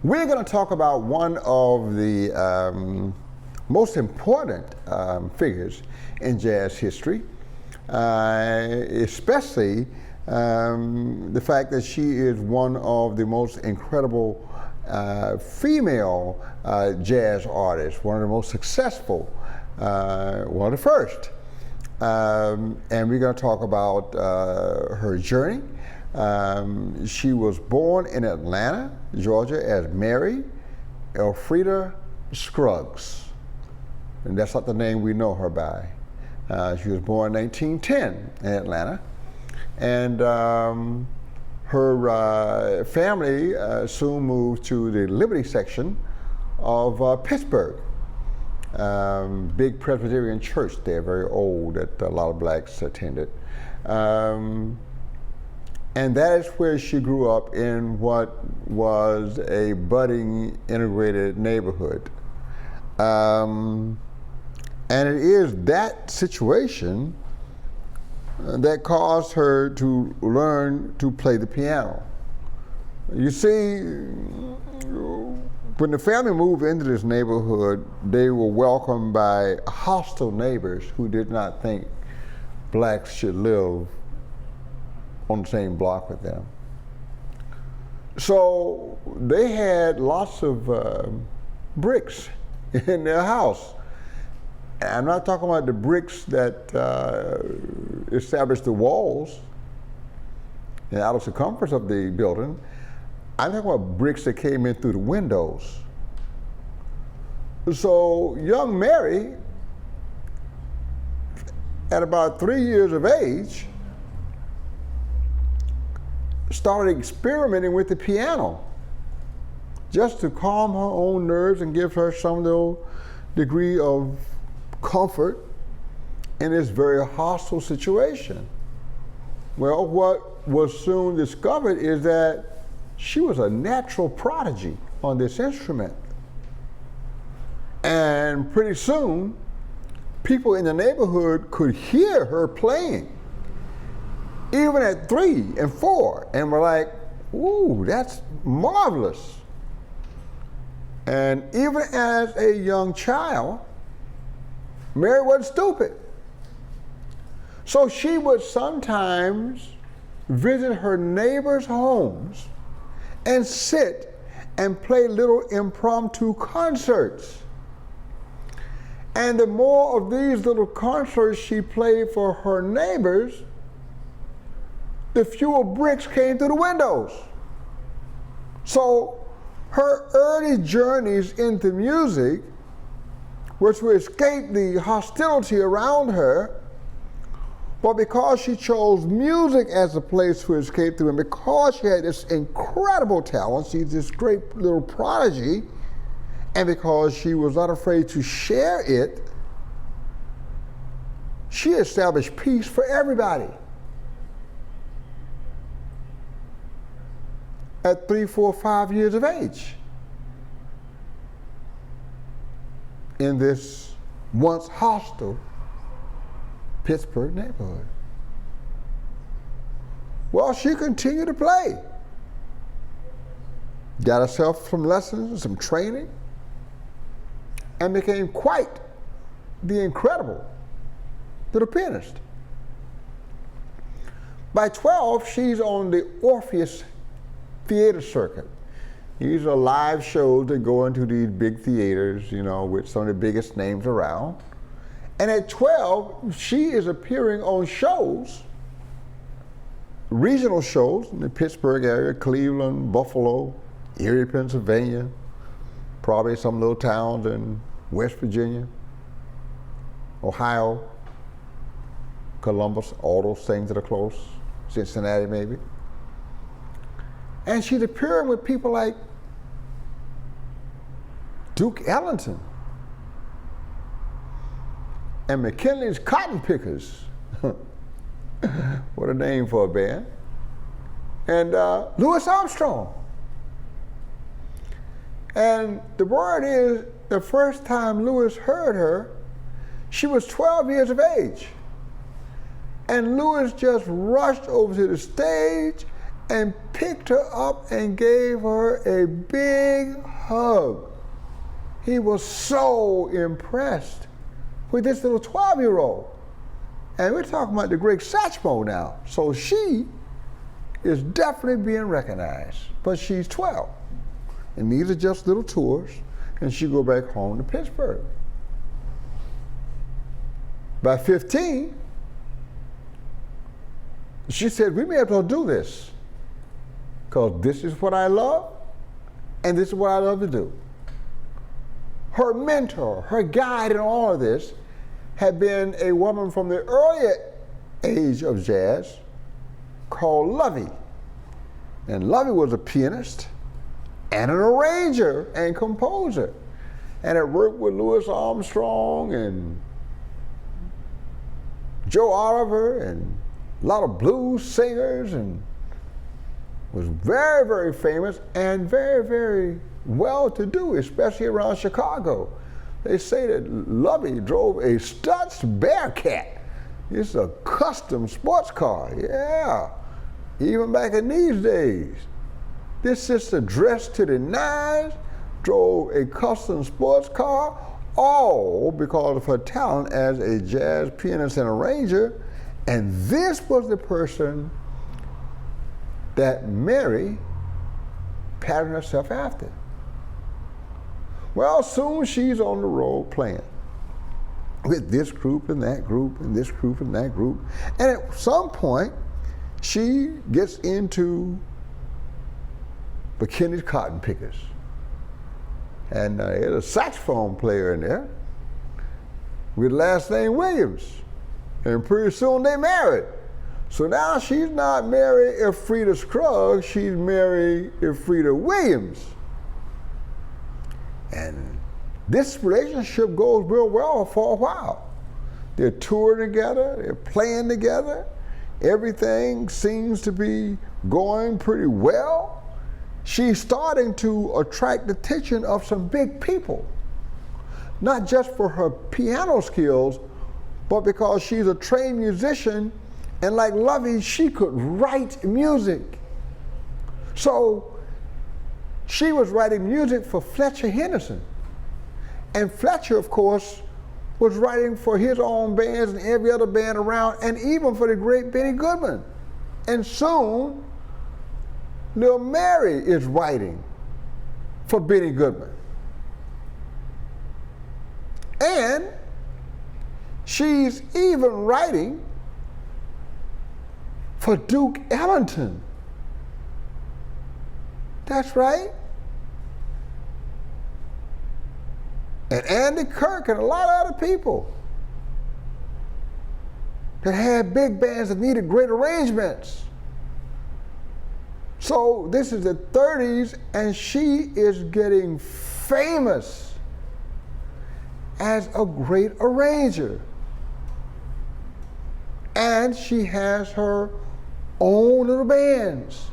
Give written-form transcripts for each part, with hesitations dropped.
We're going to talk about one of the most important figures in jazz history, especially the fact that she is one of the most incredible female jazz artists, one of the most successful, one of the first. And we're going to talk about her journey. She was born in Atlanta, Georgia, as Mary Elfrida Scruggs. And that's not the name we know her by. She was born in 1910 in Atlanta. And her family soon moved to the Liberty section of Pittsburgh. Big Presbyterian church there, very old, that a lot of blacks attended. And that is where she grew up, in what was a budding integrated neighborhood. And it is that situation that caused her to learn to play the piano. You see, when the family moved into this neighborhood, they were welcomed by hostile neighbors who did not think blacks should live on the same block with them. So they had lots of bricks in their house. And I'm not talking about the bricks that established the walls and outer circumference of the building. I'm talking about bricks that came in through the windows. So young Mary, at about 3 years of age, started experimenting with the piano just to calm her own nerves and give her some little degree of comfort in this very hostile situation. Well, what was soon discovered is that she was a natural prodigy on this instrument. And pretty soon, people in the neighborhood could hear her playing, even at 3 and 4, and were like, ooh, that's marvelous. And even as a young child, Mary wasn't stupid. So she would sometimes visit her neighbors' homes and sit and play little impromptu concerts. And the more of these little concerts she played for her neighbors, the fewer bricks came through the windows. So her early journeys into music was to escape the hostility around her, but because she chose music as a place to escape through, and because she had this incredible talent, she's this great little prodigy, and because she was not afraid to share it, she established peace for everybody. At 3, 4, 5 years of age, in this once hostile Pittsburgh neighborhood. Well, she continued to play. Got herself some lessons, some training, and became quite the incredible little pianist. By 12, she's on the Orpheus theater circuit. These are live shows that go into these big theaters, you know, with some of the biggest names around. And at 12, she is appearing on shows, regional shows in the Pittsburgh area, Cleveland, Buffalo, Erie, Pennsylvania, probably some little towns in West Virginia, Ohio, Columbus, all those things that are close, Cincinnati maybe. And she's appearing with people like Duke Ellington and McKinley's Cotton Pickers. What a name for a band. And Louis Armstrong. And the word is, the first time Louis heard her, she was 12 years of age. And Louis just rushed over to the stage and picked her up and gave her a big hug. He was so impressed with this little 12-year-old. And we're talking about the great Satchmo now. So she is definitely being recognized, but she's 12. And these are just little tours, and she go back home to Pittsburgh. By 15, she said, we may have to do this, because this is what I love, and this is what I love to do. Her mentor, her guide in all of this, had been a woman from the earlier age of jazz called Lovey. And Lovey was a pianist and an arranger and composer, and had worked with Louis Armstrong and Joe Oliver and a lot of blues singers, and was very, very famous and very, very well-to-do, especially around Chicago. They say that Lovey drove a Stutz Bearcat. It's a custom sports car, yeah. Even back in these days. This sister dressed to the nines, drove a custom sports car, all because of her talent as a jazz pianist and arranger. And this was the person that Mary patterned herself after. Well, soon she's on the road playing with this group and that group and this group and that group. And at some point, she gets into McKinney's Cotton Pickers. And there's a saxophone player in there with the last name Williams. And pretty soon they married. So now she's not Mary Elfrida Scruggs, she's Mary Elfrida Williams. And this relationship goes real well for a while. They're touring together, they're playing together, everything seems to be going pretty well. She's starting to attract the attention of some big people, not just for her piano skills, but because she's a trained musician, and like Lovey, she could write music. So she was writing music for Fletcher Henderson. And Fletcher, of course, was writing for his own bands and every other band around, and even for the great Benny Goodman. And soon, Lil Mary is writing for Benny Goodman. And she's even writing for Duke Ellington. That's right. And Andy Kirk and a lot of other people that had big bands that needed great arrangements. So this is the 30s, and she is getting famous as a great arranger. And she has her own little bands.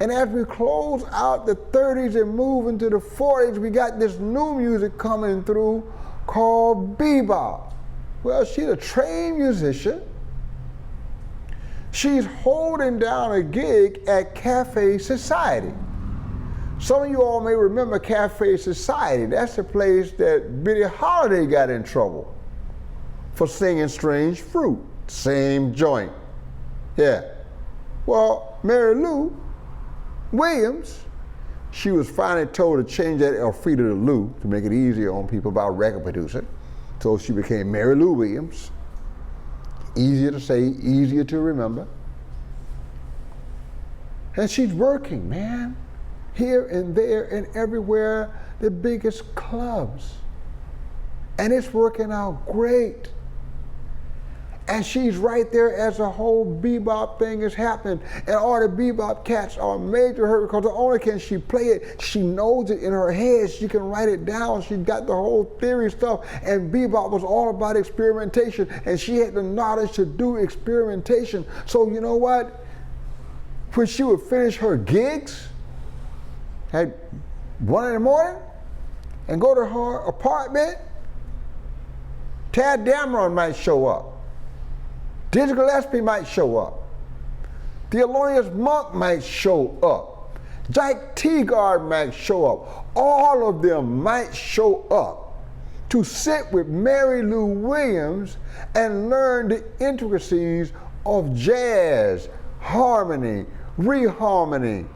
And as we close out the 30s and move into the 40s, we got this new music coming through called bebop. Well, she's a trained musician. She's holding down a gig at Cafe Society. Some of you all may remember Cafe Society. That's the place that Billie Holiday got in trouble for singing Strange Fruit. Same joint. Yeah. Well, Mary Lou Williams, she was finally told to change that Elfrida to Lou to make it easier on people about record producer. So she became Mary Lou Williams. Easier to say, easier to remember. And she's working, man, here and there and everywhere, the biggest clubs. And it's working out great. And she's right there as the whole bebop thing is happening. And all the bebop cats are major her because not only can she play it, she knows it in her head. She can write it down. She's got the whole theory stuff. And bebop was all about experimentation. And she had the knowledge to do experimentation. So you know what? When she would finish her gigs at 1 in the morning and go to her apartment, Tad Dameron might show up. Dizzy Gillespie might show up. The Thelonious Monk might show up. Jack Teagarden might show up. All of them might show up to sit with Mary Lou Williams and learn the intricacies of jazz, harmony, reharmony,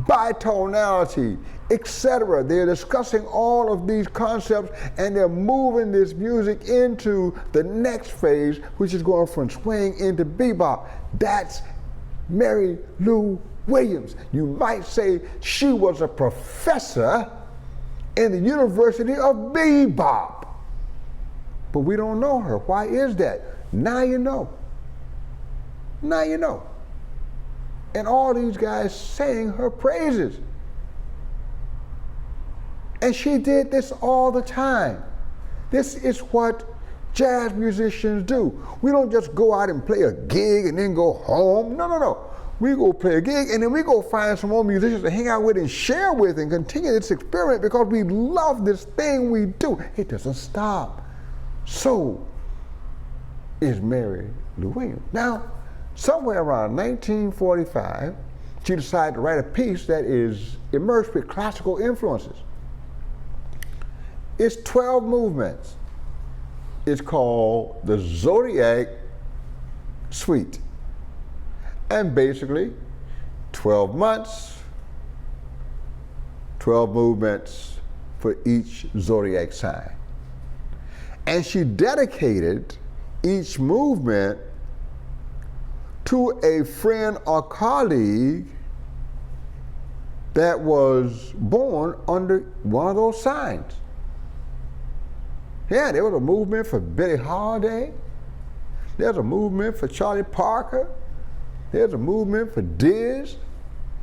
bitonality, etc. They're discussing all of these concepts and they're moving this music into the next phase, which is going from swing into bebop. That's Mary Lou Williams. You might say she was a professor in the University of Bebop. But we don't know her. Why is that? Now you know. Now you know. And all these guys sang her praises. And she did this all the time. This is what jazz musicians do. We don't just go out and play a gig and then go home. No, no, no. We go play a gig and then we go find some more musicians to hang out with and share with and continue this experiment because we love this thing we do. It doesn't stop. So is Mary Lou Williams. Now, somewhere around 1945, she decided to write a piece that is immersed with classical influences. It's 12 movements. It's called the Zodiac Suite. And basically, 12 months, 12 movements for each zodiac sign. And she dedicated each movement to a friend or colleague that was born under one of those signs. Yeah, there was a movement for Billie Holiday. There's a movement for Charlie Parker. There's a movement for Diz.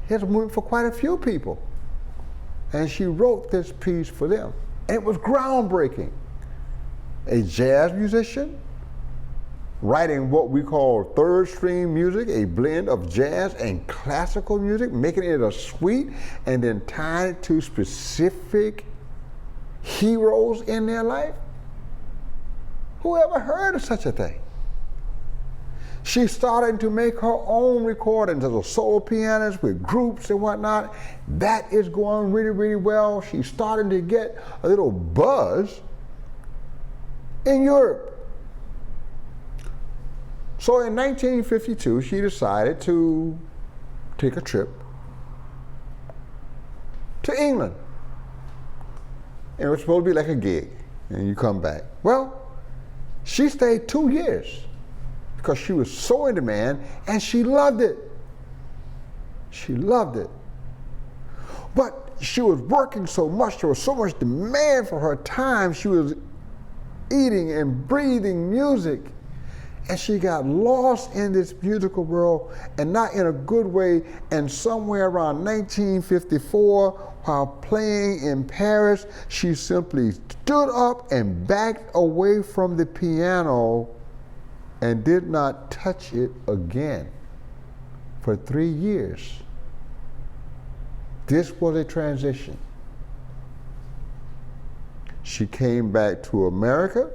There's a movement for quite a few people. And she wrote this piece for them. And it was groundbreaking. A jazz musician writing what we call third stream music, a blend of jazz and classical music, making it a suite, and then tying it to specific heroes in their life. Who ever heard of such a thing? She started to make her own recordings as a solo pianist with groups and whatnot. That is going really, really well. She's starting to get a little buzz in Europe. So in 1952, she decided to take a trip to England. And it was supposed to be like a gig, and you come back. Well, she stayed 2 years because she was so in demand, and she loved it. She loved it. But she was working so much, there was so much demand for her time, she was eating and breathing music. And she got lost in this musical world, and not in a good way. And somewhere around 1954, while playing in Paris, she simply stood up and backed away from the piano and did not touch it again for 3 years. This was a transition. She came back to America.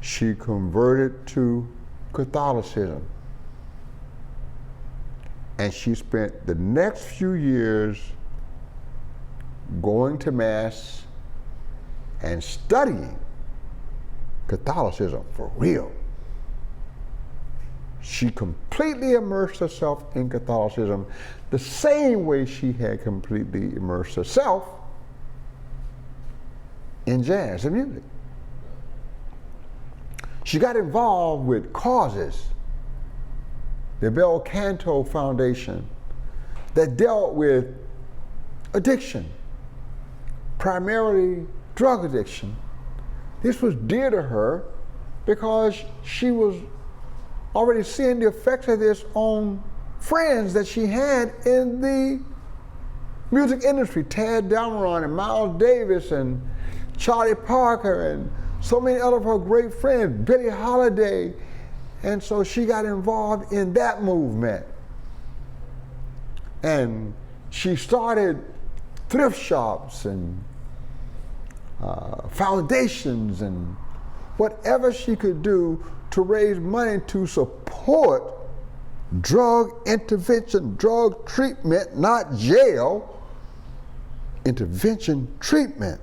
She converted to Catholicism. And she spent the next few years going to Mass and studying Catholicism for real. She completely immersed herself in Catholicism the same way she had completely immersed herself in jazz and music. She got involved with causes, the Bel Canto Foundation, that dealt with addiction, primarily drug addiction. This was dear to her because she was already seeing the effects of this on friends that she had in the music industry, Tad Dameron and Miles Davis and Charlie Parker and so many other of her great friends, Billie Holiday. And so she got involved in that movement. And she started thrift shops and foundations and whatever she could do to raise money to support drug intervention, drug treatment, not jail, intervention treatment.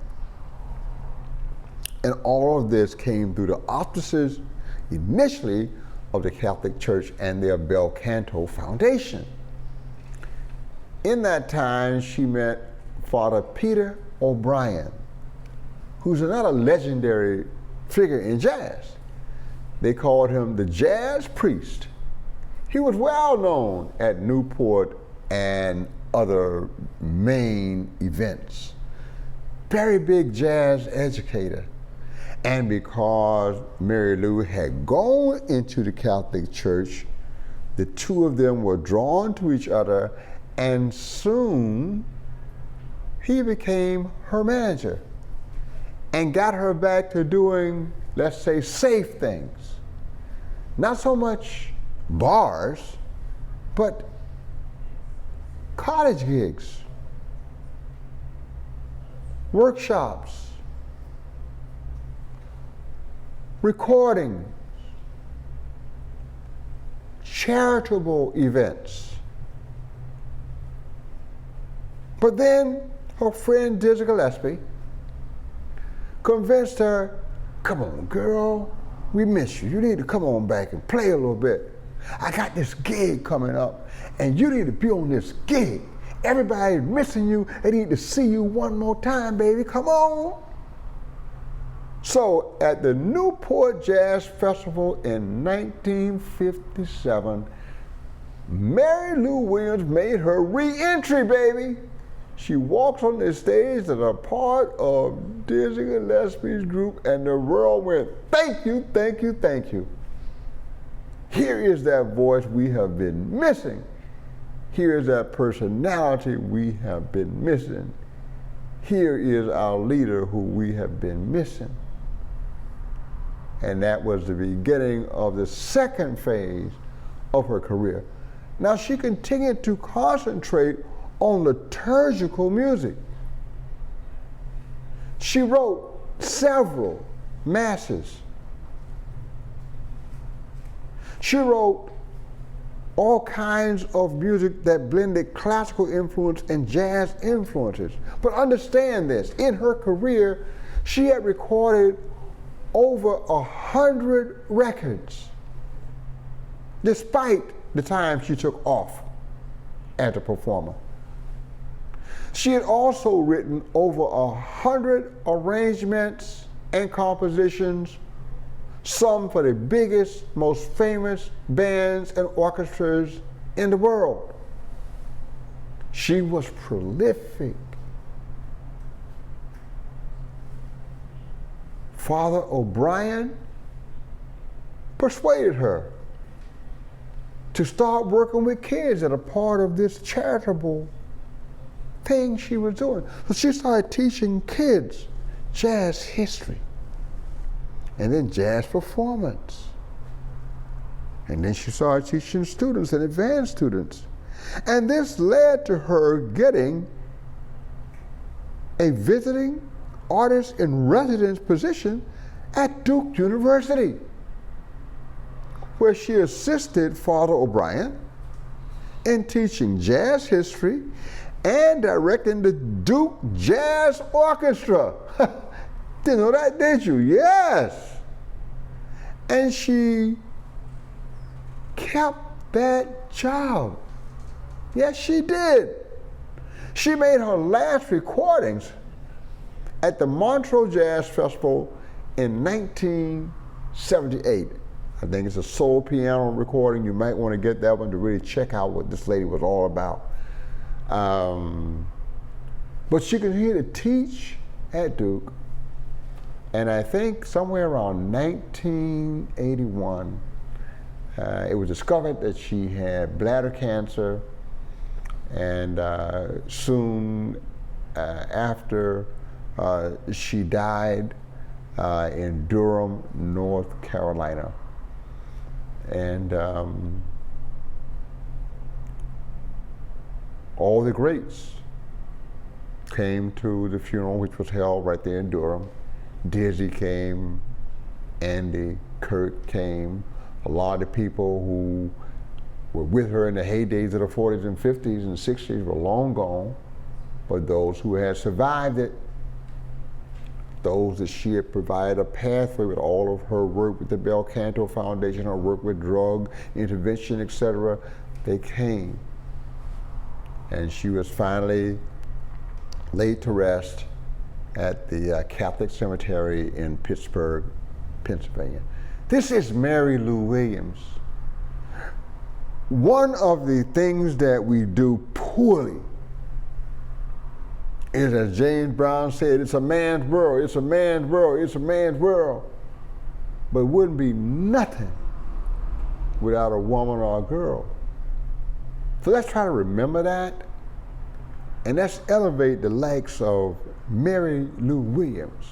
And all of this came through the auspices initially of the Catholic Church and their Bel Canto Foundation. In that time, she met Father Peter O'Brien, who's another legendary figure in jazz. They called him the Jazz Priest. He was well known at Newport and other main events. Very big jazz educator. And because Mary Lou had gone into the Catholic Church, the two of them were drawn to each other, and soon he became her manager and got her back to doing, let's say, safe things. Not so much bars, but cottage gigs, workshops, recordings, charitable events. But then her friend Dizzy Gillespie convinced her, come on, girl, we miss you. You need to come on back and play a little bit. I got this gig coming up, and you need to be on this gig. Everybody's missing you. They need to see you one more time, baby. Come on. So at the Newport Jazz Festival in 1957, Mary Lou Williams made her re-entry, baby. She walks on the stage as a part of Dizzy Gillespie's group, and the world went, thank you, thank you, thank you. Here is that voice we have been missing. Here is that personality we have been missing. Here is our leader who we have been missing. And that was the beginning of the second phase of her career. Now she continued to concentrate on liturgical music. She wrote several masses. She wrote all kinds of music that blended classical influence and jazz influences. But understand this, in her career, she had recorded over 100 records, despite the time she took off as a performer. She had also written over 100 arrangements and compositions, some for the biggest, most famous bands and orchestras in the world. She was prolific. Father O'Brien persuaded her to start working with kids that are part of this charitable thing she was doing. So she started teaching kids jazz history, and then jazz performance. And then she started teaching students and advanced students. And this led to her getting a visiting artist in residence position at Duke University, where she assisted Father O'Brien in teaching jazz history and directing the Duke Jazz Orchestra. Didn't know that, did you? Yes. And she kept that job. Yes, she did. She made her last recordings at the Montreux Jazz Festival in 1978. I think it's a soul piano recording. You might want to get that one to really check out what this lady was all about. But she continued to teach at Duke, and I think somewhere around 1981, it was discovered that she had bladder cancer, and soon after she died in Durham, North Carolina. And all the greats came to the funeral, which was held right there in Durham. Dizzy came, Andy, Kurt came, a lot of people who were with her in the heydays of the 40s and 50s and 60s were long gone, but those who had survived it, those that she had provided a pathway with all of her work with the Bel Canto Foundation, her work with drug intervention, etc., they came. And she was finally laid to rest at the Catholic Cemetery in Pittsburgh, Pennsylvania. This is Mary Lou Williams. One of the things that we do poorly is, as James Brown said, it's a man's world, it's a man's world, it's a man's world. But it wouldn't be nothing without a woman or a girl. So let's try to remember that, and let's elevate the likes of Mary Lou Williams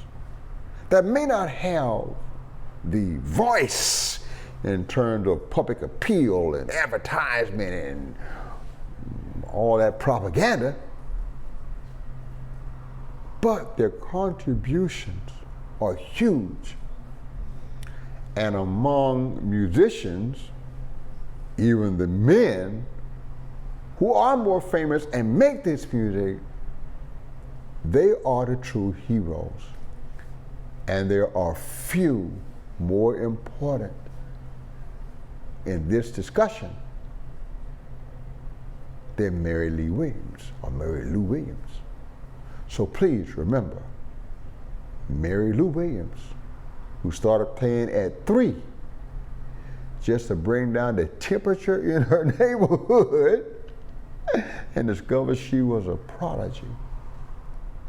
that may not have the voice in terms of public appeal and advertisement and all that propaganda, but their contributions are huge. And among musicians, even the men who are more famous and make this music, they are the true heroes. And there are few more important in this discussion than Mary Lee Williams or Mary Lou Williams. So please remember, Mary Lou Williams, who started playing at 3, just to bring down the temperature in her neighborhood, and discovered she was a prodigy,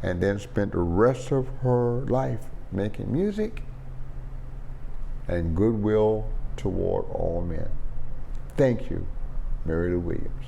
and then spent the rest of her life making music and goodwill toward all men. Thank you, Mary Lou Williams.